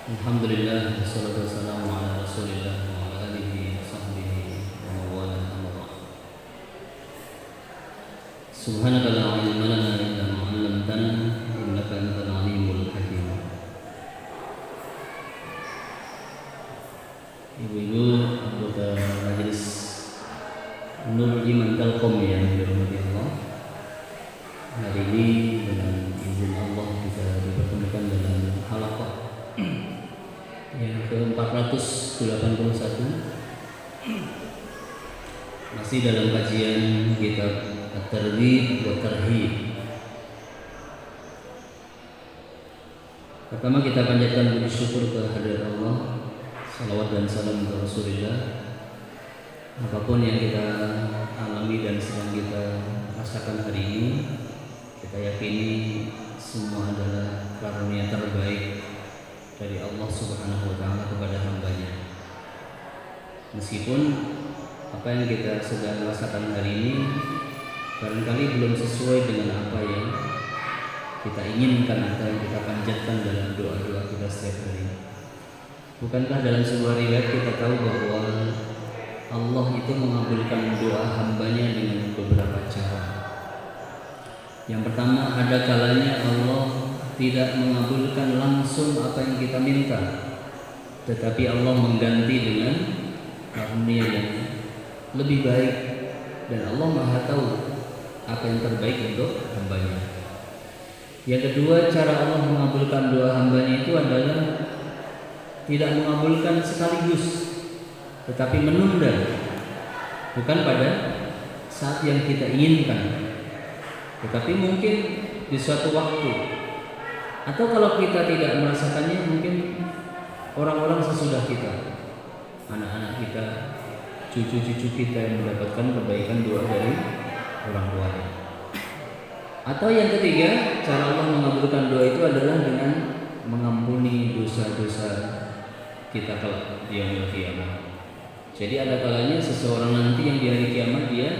Alhamdulillah, wassalatu wassalamu ala Rasulillah wa ala alihi wa sahbihi wa mawala amma ba'd. Subhanaka la ilma lana illa ma 'allamtana innaka antal alimul hakim. Ibu-ibu anggota majelis Nur Iman Telkom yang dirahmati Allah. Hari ini dengan izin Allah kita dipertemukan dalam halaqah yang ke-481 masih dalam kajian kitab At-Targhib wa Tarhib. Pertama kita panjatkan puji syukur kehadirat Allah, salawat dan salam untuk Rasulullah. Apapun yang kita alami dan sedang kita rasakan hari ini, kita yakini semua adalah karunia terbaik dari Allah Subhanahu wa taala kepada hambanya. Meskipun apa yang kita sedang rasakan hari ini barangkali belum sesuai dengan apa yang kita inginkan atau yang kita panjatkan dalam doa-doa kita setiap hari. Bukankah dalam sebuah riwayat kita tahu bahwa Allah itu mengabulkan doa hambanya dengan beberapa cara. Yang pertama, ada kalanya Allah tidak mengabulkan langsung apa yang kita minta, tetapi Allah mengganti dengan karunia yang lebih baik, dan Allah Maha tahu apa yang terbaik untuk hambanya. Yang kedua, cara Allah mengabulkan doa hambanya itu adalah tidak mengabulkan sekaligus, tetapi menunda, bukan pada saat yang kita inginkan, tetapi mungkin di suatu waktu. Atau kalau kita tidak merasakannya, mungkin orang-orang sesudah kita, anak-anak kita, cucu-cucu kita yang mendapatkan kebaikan doa dari orang tuanya. Atau yang ketiga, cara Allah mengabulkan doa itu adalah dengan mengampuni dosa-dosa kita kelak di yaumil qiyamah. Jadi ada kalanya seseorang nanti yang di hari kiamat dia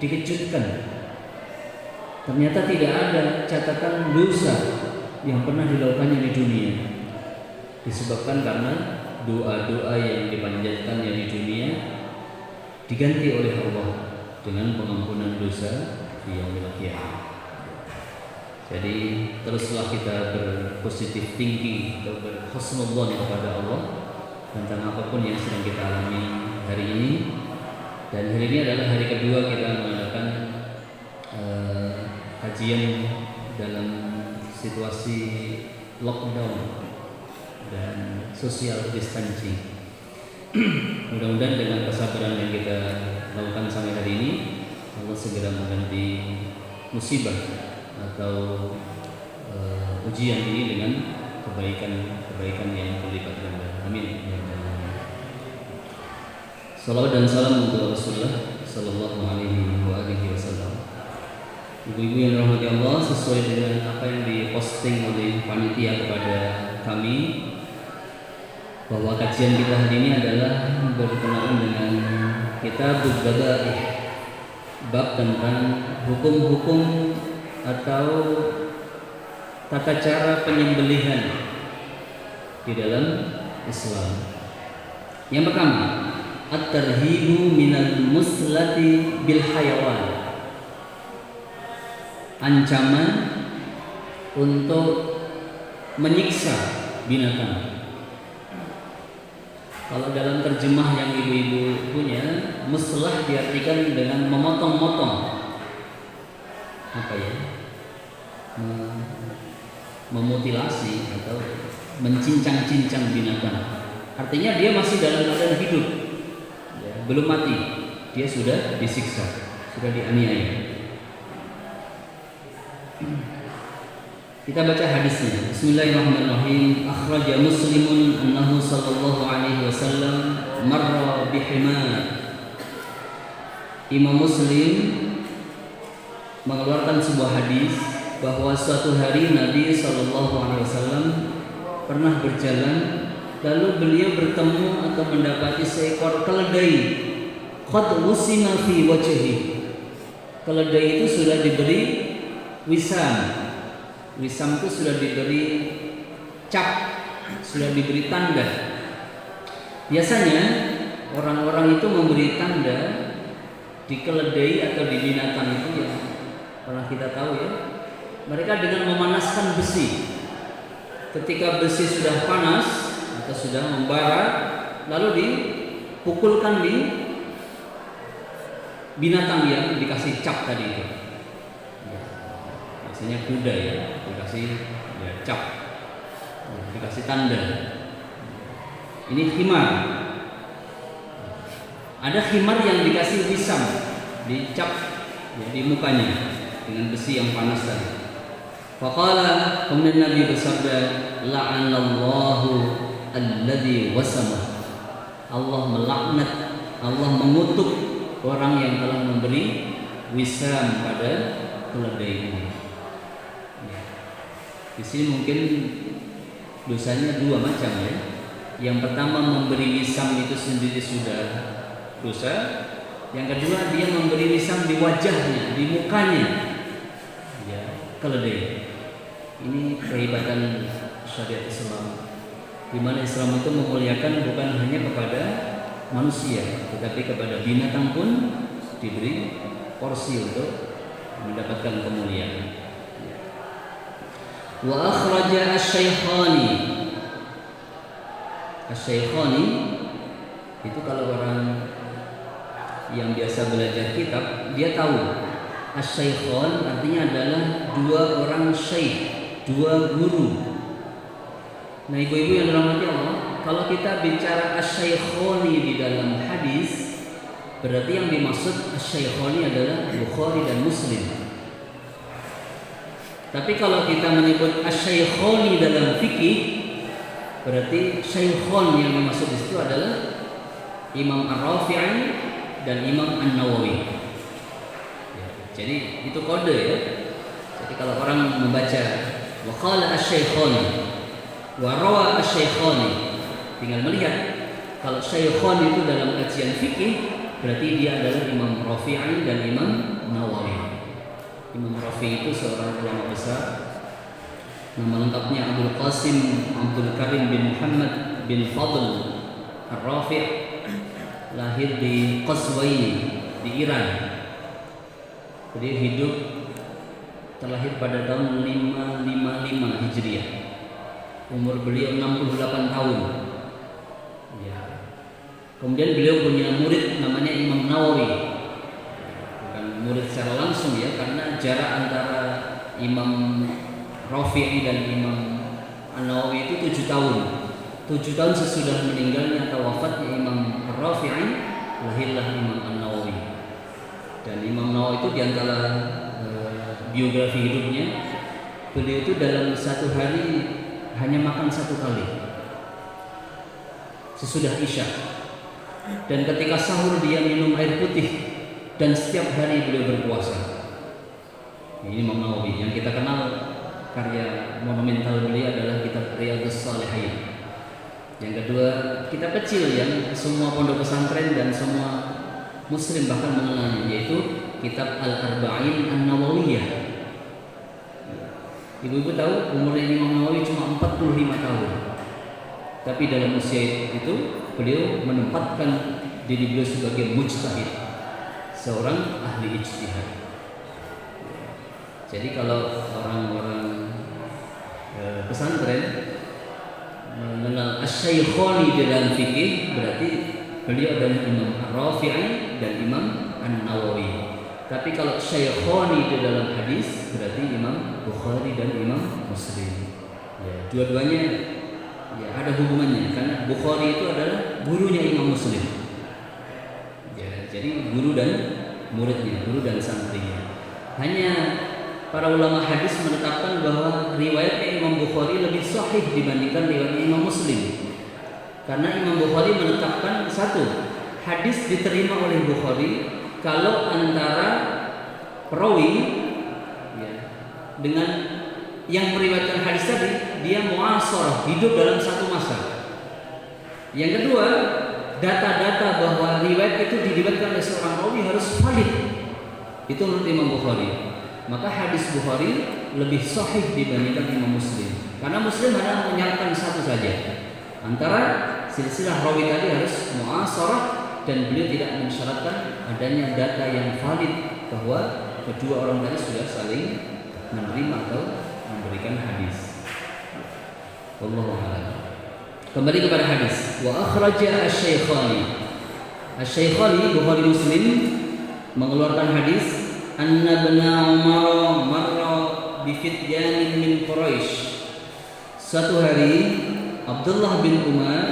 dikejutkan. Ternyata tidak ada catatan dosa yang pernah dilakukannya di dunia, disebabkan karena doa-doa yang dipanjatkannya di dunia diganti oleh Allah dengan pengampunan dosa di yaumil qiyamah. Jadi teruslah kita berpositif thinking atau berhusnudzon kepada Allah tentang apapun yang sedang kita alami hari ini. Dan hari ini adalah hari kedua kita mengadakan kajian dalam situasi lockdown dan social distancing. Mudah-mudahan dengan kesabaran yang kita lakukan sampai hari ini, Allah segera mengganti musibah atau ujian ini dengan kebaikan yang berlipat ganda. Amin. Salawat dan salam untuk Rasulullah Sallallahu Alaihi Wasallam. Ibu-ibu yang dirahmati Allah, sesuai dengan apa yang diposting oleh panitia kepada kami, bahwa kajian kita hari ini adalah berkenaan dengan Kitabul Dzaba'ih, bab tentang hukum-hukum atau tata cara penyembelihan di dalam Islam. Yang pertama, at-tarhibu minal muslati bil hayawan, ancaman untuk menyiksa binatang. Kalau dalam terjemah yang ibu-ibu punya, muslah diartikan dengan memotong-motong, apa ya, memutilasi atau mencincang-cincang binatang. Artinya dia masih dalam keadaan hidup, ya, belum mati, dia sudah disiksa, sudah dianiaya. Kita baca hadisnya. Bismillahirrahmanirrahim. Akhraja Muslimun annahu sallallahu alaihi wasallam marra bihimar. Imam Muslim mengeluarkan sebuah hadis bahwa suatu hari Nabi sallallahu alaihi wasallam pernah berjalan, lalu beliau bertemu atau mendapati seekor keledai. Qad wusima fi wajhihi. Keledai itu sudah diberi wisam. Wisam itu sudah diberi cap sudah diberi tanda. Biasanya orang-orang itu memberi tanda di keledai atau di binatang itu, yang pernah kita tahu ya, mereka dengan memanaskan besi. Ketika besi sudah panas atau sudah membara, lalu dipukulkan di binatang yang dikasih cap tadi itu. Biasanya kuda ya, dikasih cap, dikasih tanda. Ini khimar. Ada khimar yang dikasih wisam, dicap ya, di mukanya dengan besi yang panas tadi. Faqala, kemudian Nabi bersabda, la'anallahu alladzi wasama. Allah melaknat, Allah mengutuk orang yang telah memberi wisam pada keledai ini. Ya. Di sini mungkin dosanya dua macam ya. Yang pertama, memberi wisam itu sendiri sudah dosa. Yang kedua, dia memberi wisam di wajahnya, di mukanya, ya, keledai. Ini kehebatan syariat Islam, di mana Islam itu memuliakan bukan hanya kepada manusia, tetapi kepada binatang pun diberi porsi untuk mendapatkan kemuliaan. Wa akhraja asy-syaikhani. Asy-syaikhani itu kalau orang yang biasa belajar kitab, dia tahu asy-syaikhon artinya adalah dua orang syekh, dua guru. Nah, ibu-ibu yang dirahmati Allah, kalau kita bicara asy-syaikhoni di dalam hadis, berarti yang dimaksud asy-syaikhoni adalah Bukhari dan Muslim. Tapi kalau kita menyebut asy-syaikhoni dalam fikih, berarti syaikhon yang dimaksud di situ adalah Imam Ar-Rafi'i dan Imam An-Nawawi. Ya, jadi itu kode ya. Jadi kalau orang membaca wa qala asy-syaikhoni wa rawa asy-syaikhoni, tinggal melihat kalau syaikhon itu dalam kajian fikih berarti dia adalah Imam Rafi'i dan Imam Nawawi. Imam Rafi'i itu seorang ulama besar. Nama lengkapnya Abdul Qasim Abdul Karim bin Muhammad bin Fadl Ar-Rafi', lahir di Qazwaini di Iran. Dia hidup terlahir pada tahun 555 Hijriah. Umur beliau 68 tahun. Ya. Kemudian beliau punya murid namanya Imam Nawawi. Bukan murid secara langsung ya, karena jarak antara Imam Rafi'i dan Imam An-Nawawi itu 7 tahun. 7 tahun sesudah meninggalnya atau wafatnya Imam Rafi'i, lahirlah Imam An-Nawawi. Dan Imam Nawawi itu diantara biografi hidupnya, beliau itu dalam satu hari hanya makan 1 kali sesudah Isya. Dan ketika sahur dia minum air putih, dan setiap hari beliau berpuasa. Ini Imam Nawawi. Yang kita kenal karya monumental beliau adalah kitab Riyadhus Shalihin. Yang kedua, kitab kecil yang semua pondok pesantren dan semua muslim bahkan mengenalnya, yaitu kitab Al-Arba'in An-Nawawiyah. Ibu-ibu tahu umurnya Imam Nawawi cuma 45 tahun. Tapi dalam usia itu beliau menempatkan diri beliau sebagai mujtahid, seorang ahli ijtihad. Jadi kalau orang-orang pesantren mengenal asy-syaikhoni dalam fikih, berarti beliau adalah Imam Ar-Rafi'i dan Imam An-Nawawi. Tapi kalau syaikhoni di dalam hadis berarti Imam Bukhari dan Imam Muslim. Ya, dua-duanya ya ada hubungannya, karena Bukhari itu adalah gurunya Imam Muslim. Ya, jadi guru dan muridnya, guru dan santrinya. Hanya para ulama hadis menetapkan bahwa riwayatnya Imam Bukhari lebih sahih dibandingkan riwayatnya Imam Muslim. Karena Imam Bukhari menetapkan satu, hadis diterima oleh Bukhari kalau antara perawi ya, dengan yang meriwayatkan hadis tadi dia muasarah, hidup dalam satu masa. Yang kedua, data-data bahwa riwayat itu diriwayatkan oleh seorang rawi harus valid. Itu menurut Imam Bukhari. Maka hadis Bukhari lebih sahih dibandingkan Imam Muslim. Karena Muslim hanya menyarankan satu saja. Antara silsilah rawi tadi harus mu'asarah dan beliau tidak mensyaratkan adanya data yang valid bahwa kedua orang tadi sudah saling menerima atau memberikan hadis. Wallahu a'lam. Kembali kepada hadis. Wa akhraja asy-Syaikhani. Asy-Syaikhani Bukhari Muslim mengeluarkan hadis anna ibn Umar marra bi fityanin min Quraisy. Suatu hari Abdullah bin Umar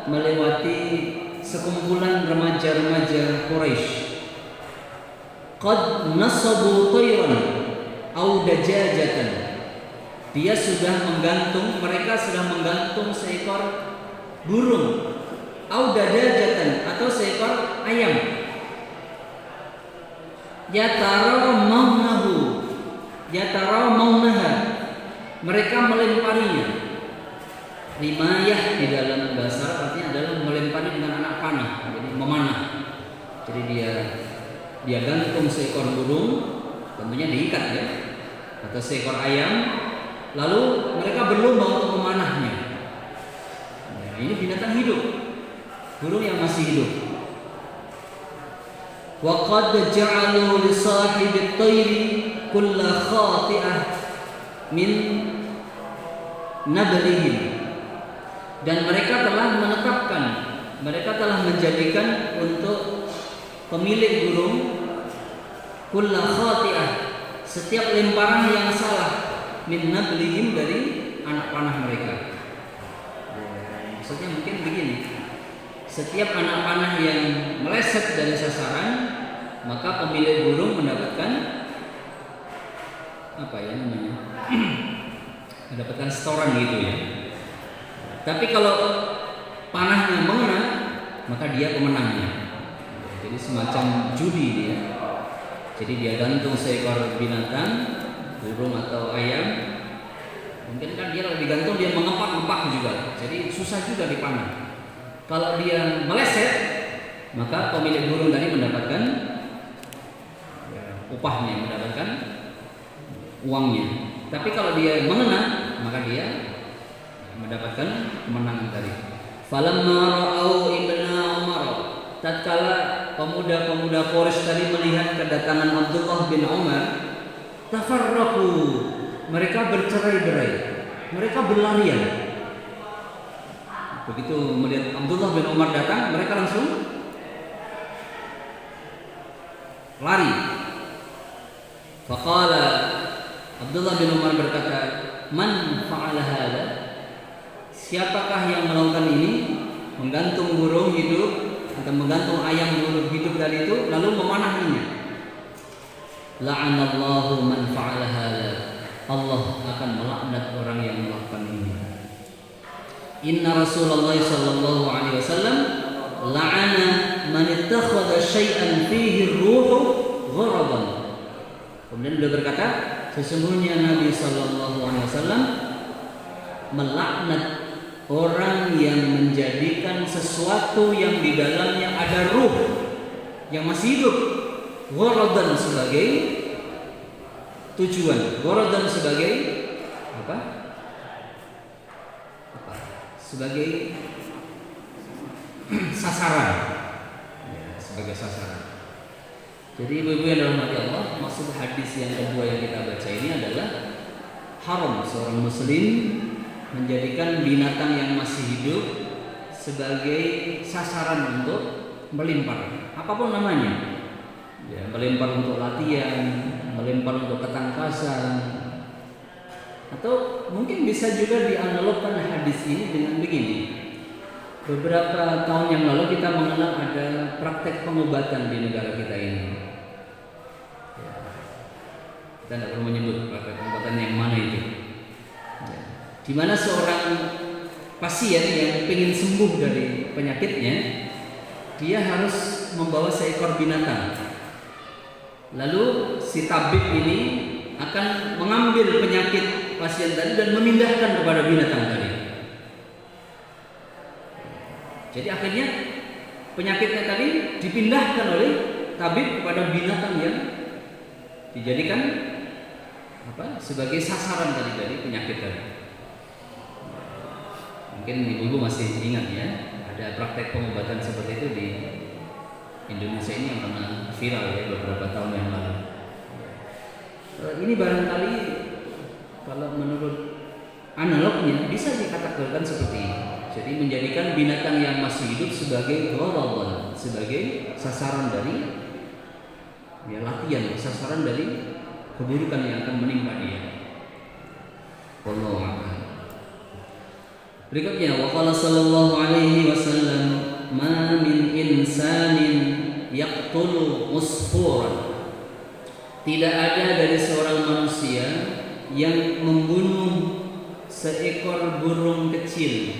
melewati sekumpulan remaja-remaja Quraisy. Qad nasabu tayran aw dajajatan. Dia sudah menggantung, mereka sudah menggantung seekor burung aw dajajatan atau seekor ayam. Yatara maunaha. Mereka melemparinya. Rimayah di dalam bahasa artinya adalah melempari dengan anak panah, jadi memanah. Jadi dia gantung seekor burung, tentunya diikat ya, atau seekor ayam, lalu mereka berlomba untuk memanahnya. Nah, ini binatang hidup, burung yang masih hidup. Wa qad ja'alu li sahibi at-tayri kulla khati'ah min nablihim. Dan mereka telah menetapkan, mereka telah menjadikan untuk pemilik burung kulla khati'ah, setiap lemparan yang salah min nablihim, dari anak panah mereka. Maksudnya mungkin begini, setiap anak panah yang meleset dari sasaran, maka pemilik burung mendapatkan apa ya namanya mendapatkan setoran gitu ya. Tapi kalau panahnya mengena, maka dia pemenangnya. Jadi semacam judi dia. Jadi dia gantung seekor binatang, burung atau ayam. Mungkin kan dia kalau digantung dia mengepak-ngepak juga. Jadi susah juga dipanah. Kalau dia meleset, maka pemilik burung tadi mendapatkan upahnya, mendapatkan uangnya. Tapi kalau dia mengena, maka dia mendapatkan kemenangan tadi. Falamma ra'au ibna Umar, tatkala pemuda-pemuda Quraisy tadi melihat kedatangan Abdullah bin Umar, tafarraqu, mereka bercerai-berai, mereka berlarian. Begitu melihat Abdullah bin Umar datang, mereka langsung lari. Faqala, Abdullah bin Umar berkata, man fa'ala hadha? Siapakah yang melakukan ini? Menggantung burung hidup atau menggantung ayam burung hidup tadi itu lalu memanahinya. La'anallahu man fa'ala hadha. Allah akan melaknat orang yang melakukan ini. Inna Rasulullah sallallahu alaihi wasallam la'ana man ittakhadha syai'an fihi ruhu gharadan. Kemudian beliau berkata, sesungguhnya Nabi sallallahu alaihi wasallam melaknat orang yang menjadikan sesuatu yang di dalamnya ada ruh yang masih hidup, gharadan sebagai tujuan, gharadan sebagai apa? Sebagai sasaran, ya, sebagai sasaran. Jadi ibu-ibu yang dirahmati Allah, maksud hadis yang kedua yang kita baca ini adalah haram seorang muslim menjadikan binatang yang masih hidup sebagai sasaran untuk melempar, apapun namanya. Ya, melempar untuk latihan, melempar untuk ketangkasan, atau mungkin bisa juga dianalogkan hadis ini dengan begini. Beberapa tahun yang lalu kita mengenal ada praktek pengobatan di negara kita ini. Ya, kita tidak perlu menyebut praktek pengobatan yang mana itu. Ya, di mana seorang pasien yang ingin sembuh dari penyakitnya, dia harus membawa seekor binatang. Lalu si tabib ini akan mengambil penyakit pasien tadi dan memindahkan kepada binatang tadi. Jadi akhirnya penyakitnya tadi dipindahkan oleh tabib kepada binatang yang dijadikan sebagai sasaran tadi penyakit tadi. Mungkin ibu-ibu masih ingat ya, ada praktek pengobatan seperti itu di Indonesia ini yang pernah viral ya beberapa tahun yang lalu. Ini barangkali kalau menurut analognya bisa dikategorikan seperti ini. Jadi menjadikan binatang yang masih hidup sebagai gharadan, sebagai sasaran dari ya latihan, sasaran dari keburukan yang akan menimpa dia. Wallahu a'lam. Berikutnya waqala sallallahu alaihi wasallam ma min insanin yaqtulu usfuran. Tidak ada dari seorang manusia yang membunuh seekor burung kecil.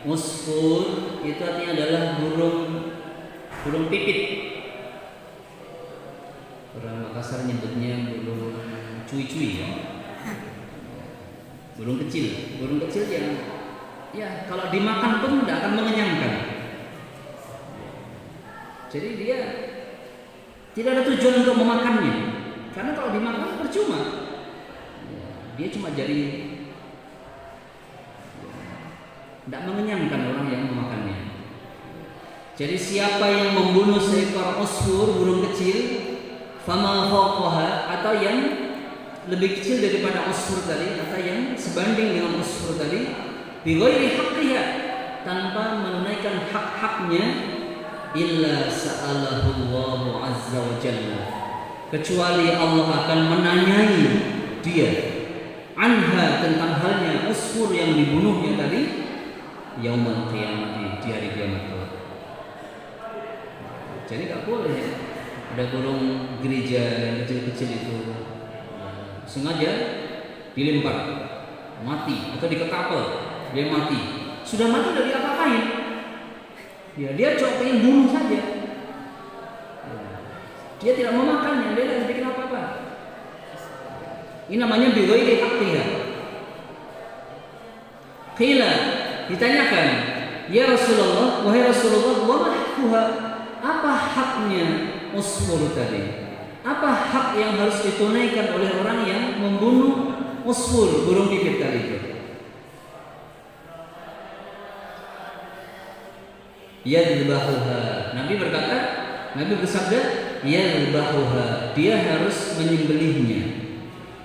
Usfur itu artinya adalah burung pipit. Orang Makassar nyebutnya burung cuy-cuy ya. Burung kecil yang ya kalau dimakan pun tidak akan mengenyangkan. Jadi dia tidak ada tujuan untuk memakannya, karena kalau dimakan percuma. Dia cuma jadi tidak mengenyangkan orang yang memakannya. Jadi siapa yang membunuh seekor usfur, burung kecil, fama fawqaha, atau yang lebih kecil daripada usfur tadi, atau yang sebanding dengan usfur tadi, bi ghairi haqqiha, tanpa menunaikan hak-haknya, illa sa'alahu Allahu azza wa jalla, kecuali Allah akan menanyai dia anha, tentang halnya usfur yang dibunuhnya tadi, yaumul qiyamah, di hari kiamat kelak. Jadi tak boleh ya, ada burung gereja yang kecil-kecil itu sengaja dilempar mati atau diketapel dia mati, sudah mati udah diapa-apain ya, dia cuma pengen bunuh saja, dia tidak memakannya, dia tidak bikin apa-apa. Ini namanya bi ghairi haqqiha. Qila, ditanyakan, ya Rasulullah, wahai Rasulullah, wa mahkuha, apa haknya usfur tadi? Apa hak yang harus ditunaikan oleh orang yang membunuh usfur, burung pipit tadi itu? Yadbahuha. Nabi berkata, Nabi bersabda, yadbahuha, dia harus menyembelihnya.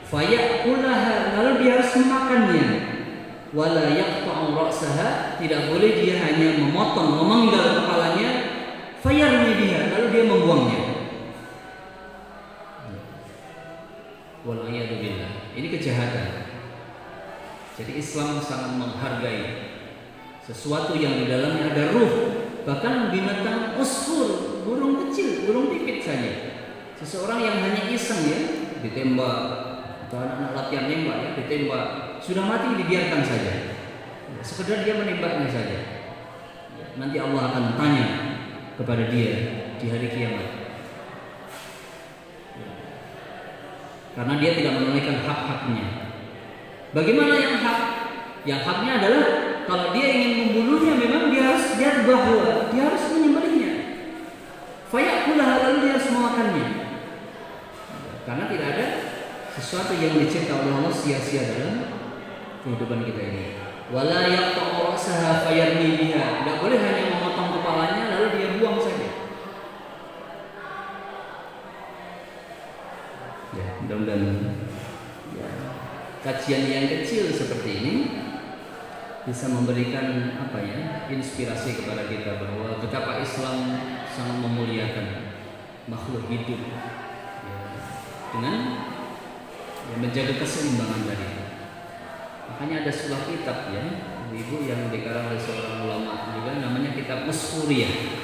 Fayakulaha, lalu dia harus memakannya. Wala yaqta'u ra'saha, tidak boleh dia hanya memotong, memenggal kepalanya. Fayarmi biha, lalu dia membuangnya. Wal'iyadu billah. Ini kejahatan. Jadi Islam sangat menghargai sesuatu yang di dalamnya ada ruh. Bahkan binatang usfur, burung kecil, burung pipit saja. Seseorang yang hanya iseng ya, ditembak, atau anak-anak latihan nembak ya, ditembak, sudah mati dibiarkan saja, sekedar dia menembaknya saja. Nanti Allah akan tanya kepada dia di hari kiamat, karena dia tidak menunaikan hak-haknya. Bagaimana yang hak? Yang haknya adalah kalau dia ingin membunuhnya, memang dia harus bahwa dia harus menyembelihnya. Fayakulah, lalu dia harus memakannya. Karena tidak ada sesuatu yang dicipta oleh Allah sia-sia dalam kehidupan kita ini. Wala yaqta'u ra'saha fayarmi biha, tidak boleh hanya memotong kepalanya lalu dia buang saja. Ya, mudah-mudahan ya, kajian yang kecil seperti ini bisa memberikan apa ya, inspirasi kepada kita bahwa betapa Islam sangat memuliakan makhluk hidup ya, dengan ya, menjaga keseimbangan tadi. Makanya ada sebuah kitab ya, ibu yang dikarang oleh seorang ulama juga, namanya kitab Musfuriyah.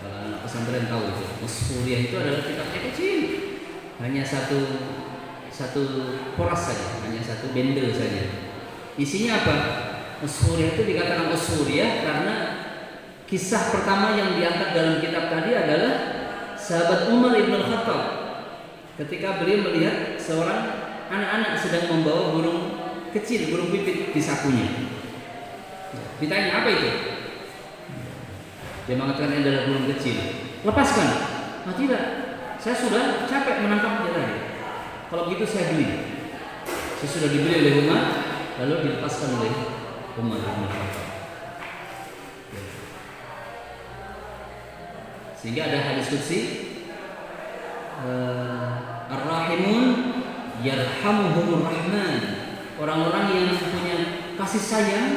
Kalau anak pesantren tahu itu, Musfuriyah itu adalah kitabnya kecil, hanya satu poras saja, hanya satu bendel saja. Isinya apa? Musfuriyah itu dikatakan Musfuriyah karena kisah pertama yang diangkat dalam kitab tadi adalah sahabat Umar ibn Khattab ketika beliau melihat seorang anak-anak sedang membawa burung kecil, burung pipit di sakunya. Ditanya, apa itu? Dia mengatakan ini adalah burung kecil. Lepaskan. Oh tidak, saya sudah capek menangkapnya tadi. Kalau begitu saya beli. Saya sudah dibeli oleh Umar, lalu dilepaskan oleh Umar bin Khattab. Sehingga ada hadis qudsi, Ar-Rahimun yarhamuhumur Rahman. Orang-orang yang punya kasih sayang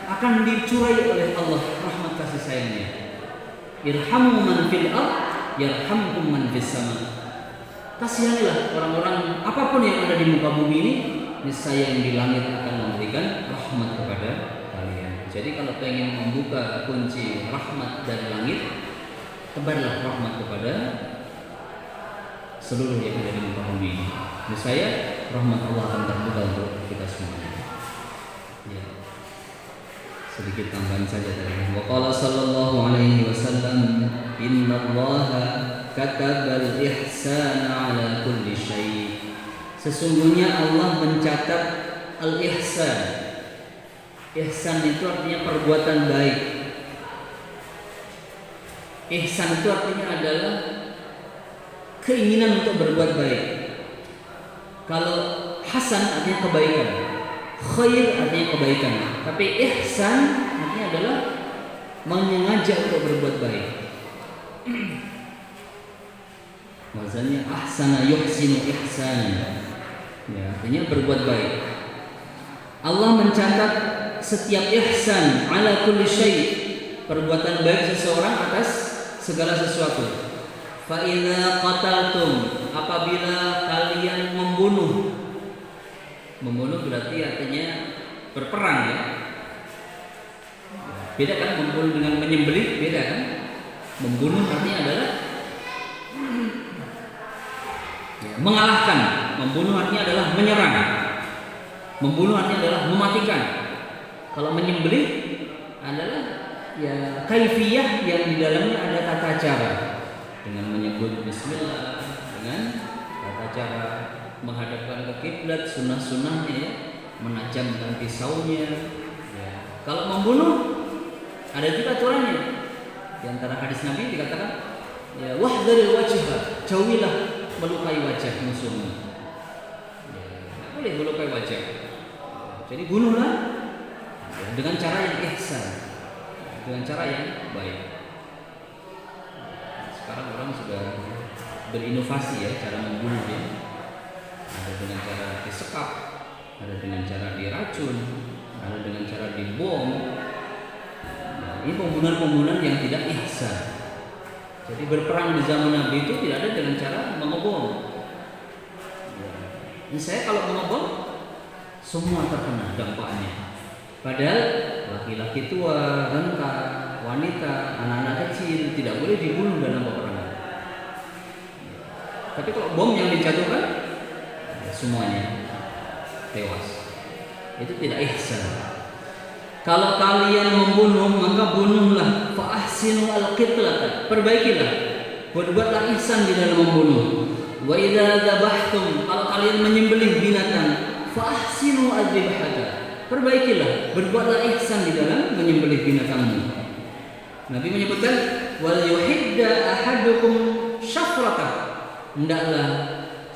akan dicurai oleh Allah rahmat kasih sayangnya. Irhamu man fil ard yarhamkum man fis sama. Kasihanilah orang-orang apapun yang ada di muka bumi ini, niscaya yang di langit akan memberikan rahmat kepada kalian. Jadi kalau pengen membuka kunci rahmat dari langit, tebarlah rahmat kepada seluruh yang ada di muka bumi ini. Niscaya rahmat Allah akan terbuka untuk kita semuanya. Ya. Sedikit tambahan saja tadi. Wa qala sallallahu alaihi wasallam, innallaha katabal ihsana ala kulli syai'. Sesungguhnya Allah mencatat al-ihsan. Ihsan itu artinya perbuatan baik. Ihsan itu artinya adalah keinginan untuk berbuat baik. Kalau hasan artinya kebaikan, khair artinya kebaikan. Tapi ihsan artinya adalah mengajak untuk berbuat baik. Maksudnya ahsana yuhsinu ihsan. Ya, artinya berbuat baik. Allah mencatat setiap ihsan ala kulli syai', perbuatan baik seseorang atas segala sesuatu. Fa idza qataltum, apabila kalian membunuh. Membunuh berarti artinya berperang ya. Beda kan membunuh dengan menyembelih, beda kan? Membunuh artinya adalah mengalahkan. Membunuh artinya adalah menyerang. Membunuh artinya adalah mematikan. Kalau menyembelih adalah ya kaifiyah yang di dalamnya ada tata cara, dengan menyebut bismillah, dengan tata cara menghadapkan ke kiblat, sunnah-sunnahnya ya, menajamkan pisaunya. Ya. Kalau membunuh ada juga aturannya. Di antara hadis Nabi dikatakan, ya wahdharil wajha, jauhilah melukai wajah musuhmu. Ya, tidak boleh melukai wajah. Jadi bunuhlah ya, dengan cara yang ihsan, dengan cara yang baik. Sekarang orang sudah berinovasi ya cara membunuh ya. Ada dengan cara disekap, ada dengan cara diracun, ada dengan cara dibom. Nah, ini pembunuhan-pembunuhan yang tidak ihsan. Jadi berperang di zaman Nabi itu tidak ada dengan cara mengebom. Ini saya kalau mengebom semua terkena dampaknya. Padahal laki-laki tua, renta, wanita, anak-anak kecil tidak boleh dibunuh dalam peperangan. Tapi kalau bom yang dijatuhkan, ya semuanya tewas. Itu tidak ihsan. Kalau kalian membunuh, maka bunuhlah. Fa ahsinu al-qitlata, perbaikilah. Berbuatlah ihsan di dalam membunuh. Wa idza dzabhtum, kalau kalian menyembelih binatang, fa ahsinu al-dzibhata, perbaikilah, berbuatlah ihsan di dalam menyembelih binatangmu. Nabi menyebutkan wal yuhidda ahadukum syafrata, hendaklah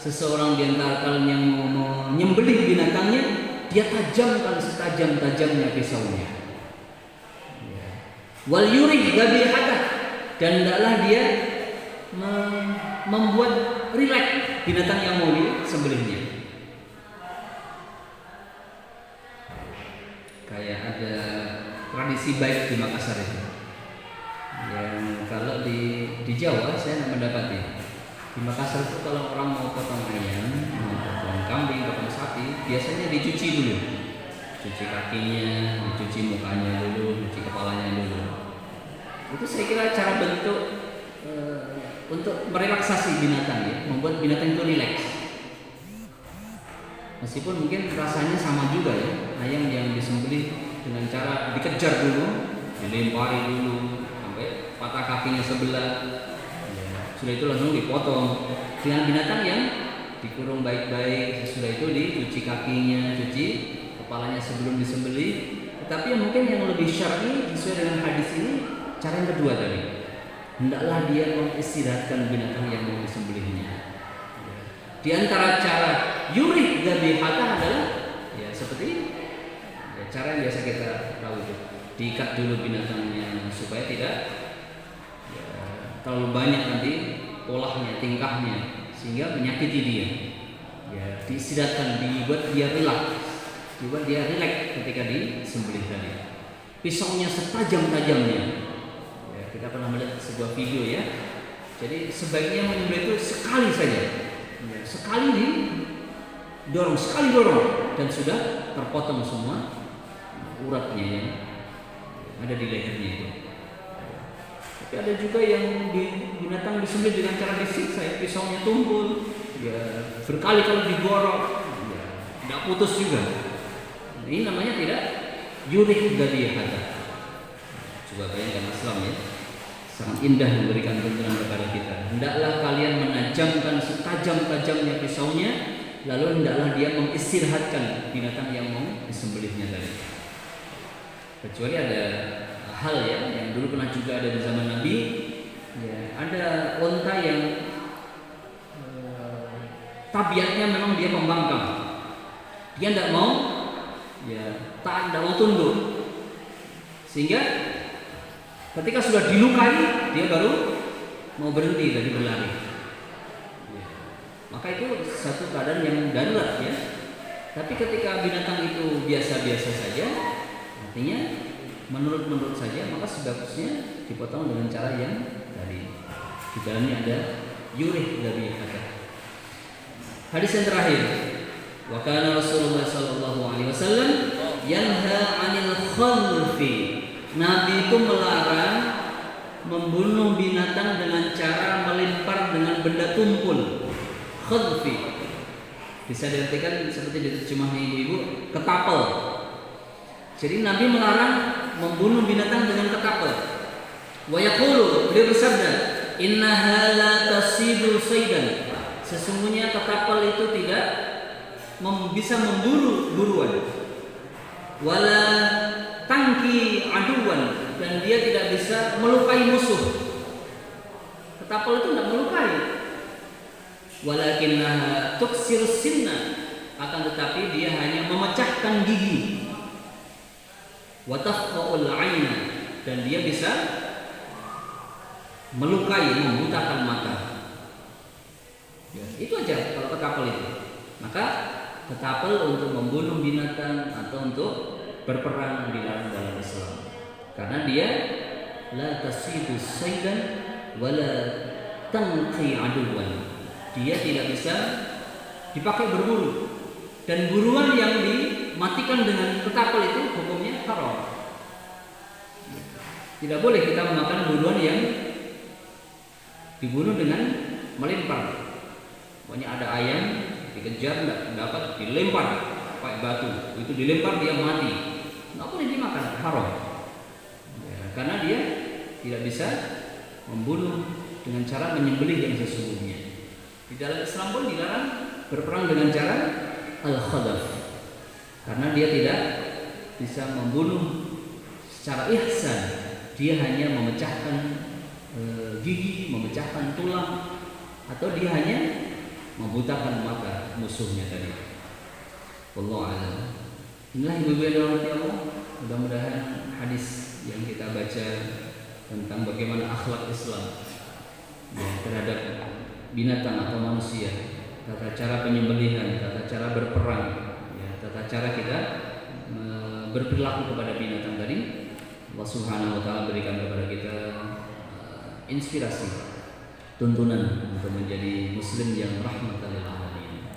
seseorang di antara kalian yang mau menyembelih binatangnya, dia tajamkan setajam-tajamnya pisaunya. Wal yurih dzabihata, dan hendaklah dia membuat rileks binatang yang mau disembelihnya. Kayak ada tradisi baik di Makassar itu, yang kalau di Jawa saya tidak mendapati. Di Makassar itu kalau orang mau potong ayam, mau potong kambing, potong sapi, biasanya dicuci dulu, cuci kakinya, dicuci mukanya dulu, cuci kepalanya dulu. Itu saya kira cara bentuk untuk merelaksasi binatang ya, membuat binatang itu rileks. Meskipun mungkin rasanya sama juga ya, ayam yang disembelih dengan cara dikejar dulu, dilempari dulu sampai patah kakinya sebelah, ya, sudah itu langsung dipotong. Dengan binatang yang dikurung baik-baik, sesudah itu dicuci kakinya, cuci kepalanya sebelum disembelih. Tetapi mungkin yang lebih syar'i sesuai dengan hadis ini, cara yang kedua tadi, hendaklah dia mengistirahatkan binatang yang mau disembelihnya. Di antara cara yurih dzabihata adalah ya seperti ini. Ya, cara yang biasa kita tahu itu, diikat dulu binatangnya supaya tidak ya, terlalu banyak nanti polahnya, tingkahnya sehingga menyakiti dia. Ya, diistirahatkan, dibuat dia rileks ketika disembelih tadi. Pisaunya setajam-tajamnya. Ya, kita pernah melihat sebuah video ya. Jadi sebaiknya menyembelih itu sekali saja. Ya, sekali dorong dan sudah terpotong semua uratnya yang ada di lehernya itu. Tapi ada juga yang binatang disembelih dengan cara disiksa, ya, pisaunya tumpul, ya berkali-kali digorok, ya, tidak putus juga. Ini namanya tidak yurih dari hada. Coba bayangkan Islam ya, sangat indah memberikan tuntunan kepada kita. Hendaklah kalian menajamkan setajam-tajamnya pisaunya, lalu hendaklah dia mengistirahatkan binatang yang mau disembelihnya tadi. Kecuali ada hal ya yang dulu pernah juga ada di zaman Nabi, ya, ada onta yang tabiatnya memang dia pembangkang, dia tidak mau, ya, tidak mau tunduk, sehingga ketika sudah dilukai dia baru mau berhenti dari berlari. Ya. Maka itu satu keadaan yang darurat ya. Tapi ketika binatang itu biasa-biasa saja, artinya menurut saja, maka sebagusnya dipotong dengan cara yang tadi. Di dalamnya ada yurih dari kata. Hadis yang terakhir, wa kana Rasulullah sallallahu alaihi wasallam yanha 'anil khalfi. Nabi itu melarang membunuh binatang dengan cara melempar dengan benda tumpul. Khalfi bisa diartikan seperti diterjemahkan ibu-ibu, ketapel. Jadi Nabi melarang membunuh binatang dengan ketapel. Wa yaqulu, beliau bersabda, innaha la tasidu saydan. Sesungguhnya ketapel itu tidak bisa memburu buruan. Wala tangki aduan, dan dia tidak bisa melukai musuh. Ketapel itu tidak melukai. Walakinnaha tuksiru sinna, akan tetapi dia hanya memecahkan gigi. Wa tafqa'ul 'aina, dan dia bisa melukai, membutakan mata. Ya, itu aja kalau ketapel itu. Maka ketapel untuk membunuh binatang atau untuk berperang dilarang dalam Islam. Karena dia la tasidu saydan wala tanqi aduwan. Dia tidak bisa dipakai berburu, dan buruan yang dimatikan dengan ketapel itu hukumnya haram. Tidak boleh kita memakan buruan yang dibunuh dengan melempar. Pokoknya ada ayam dikejar tidak dapat, dilempar pakai batu, itu dilempar dia mati, nggak boleh dimakan, haram. Ya, karena dia tidak bisa membunuh dengan cara menyembelih yang sesungguhnya. Di dalam Islam pun dilarang berperang dengan cara al-khadaf, karena dia tidak bisa membunuh secara ihsan. Dia hanya memecahkan gigi, memecahkan tulang, atau dia hanya membutakan mata musuhnya tadi. Wallahu a'lam. Inilah ibu-ibu yang dirahmati Allah. Mudah-mudahan hadis yang kita baca tentang bagaimana akhlak Islam ya, terhadap binatang atau manusia, tata cara penyembelihan, tata cara berperang, ya, tata cara kita berperilaku kepada binatang tadi, Allah Subhanahu wa taala berikan kepada kita inspirasi, tuntunan untuk menjadi muslim yang rahmatan lil alamin.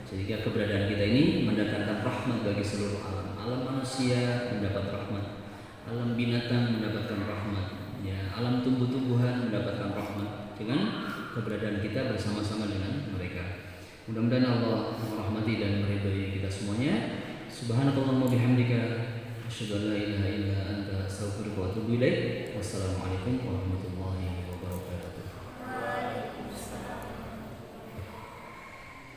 Sehingga keberadaan kita ini mendatangkan rahmat bagi seluruh alam. Alam manusia mendapat rahmat, alam binatang mendapatkan rahmat, ya, alam tumbuh-tumbuhan mendapatkan rahmat dengan keberadaan kita bersama-sama dengan mereka. Mudah-mudahan Allah merahmati dan meridhai kita semuanya. Subhanakallahumma bihamdika asyhadu an la ilaha illa anta astaghfiruka wa atubu ilaik. Wassalamualaikum warahmatullahi wabarakatuh.